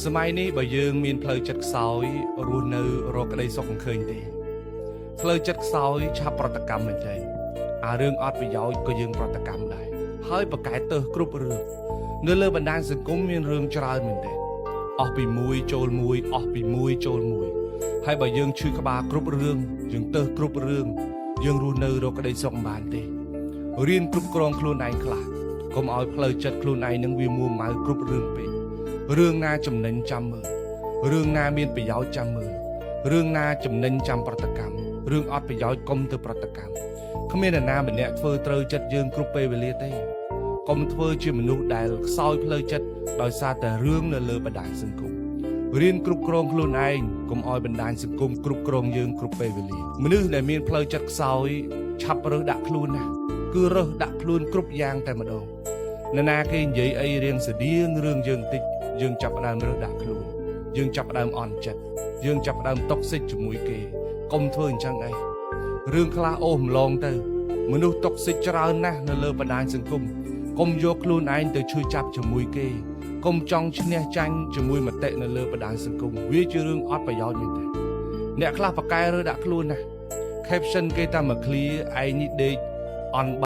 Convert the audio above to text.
សម័យនេះបើយើងមានផ្លូវចិត្តខ្សោយរស់នៅរកក្តីសុខមិនឃើញទេផ្លូវចិត្តខ្សោយឆាប់ប្រតិកម្មមែនទេអារឿងអត់ប្រយោជន៍ក៏យើងប្រតិកម្មដែរហើយប្រកែកទៅគ្រប់រឿងនៅលើបណ្ដាញសង្គមមានរឿងច្រើនមែនទេអស់ពីមួយចូលមួយអស់ពីមួយចូលមួយហើយបើយើងឈឺក្បាលគ្រប់រឿងយើងទៅគ្រប់រឿងយើងរស់នៅរកក្តីសុខមិនបានទេរៀនគ្រប់គ្រងខ្លួនឯងខ្លះកុំឲ្យផ្លូវចិត្តខ្លួនឯងនឹងវាមួម៉ៅគ្រប់រឿងពេករឿងណាចំណេញចាំមើលរឿងណាមានប្រយោជន៍ចាំមើលរឿងណាចំណេញចាំប្រតិកម្មរឿងអត់ប្រយោជន៍កុំទៅប្រតិកម្មគ្មានអ្នកណាម្នាក់ធ្វើត្រូវចិត្តយើងគ្រប់ពេលវេលាទេកុំធ្វើជាមនុស្សដែលខ្សោយផ្លូវចិត្តដោយសារតែរឿងនៅលើបណ្ដាញសង្គមរៀនគ្រប់គ្រងខ្លួនឯងកុំឲ្យបណ្ដាញសង្គមគ្រប់គ្រងយើងគ្រប់ពេលវេលាមនុស្សដែលមានផ្លូវចិត្តខ្សោយឆាប់រើសដាក់ខ្លួនណាគឺរើសដាក់ខ្លួនគ្រប់យ៉ាងតែម្ដងនរណាគេនិយាយអីរៀងស្តៀងរឿងយើងតិចយើងចាប់ផ្ដើមរើសដាក់ខ្លួនយើងចាប់ផ្ដើមអន់ចិត្តយើងចាប់ផ្ដើមតុកសិចជាមួយគេកុំធ្វើអញ្ចឹងអីរឿងខ្លះអូសម្លងទៅមនុស្សតុកសិចច្រើនណាស់នៅលើបណ្ដាញសង្គមកុំយកខ្លួនឯងទៅឈឺចាប់ជាមួយគេកុំចង់ឈ្នះចាញ់ជាមួយមតិនៅលើបណ្ដាញសង្គមវាជារឿងអត់ប្រយោជន៍មែនទេអ្នកខ្លះប្រកែរើសដាក់ខ្លួនណា caption គេតែមួយឃ្លាឯងនេះដេកអន់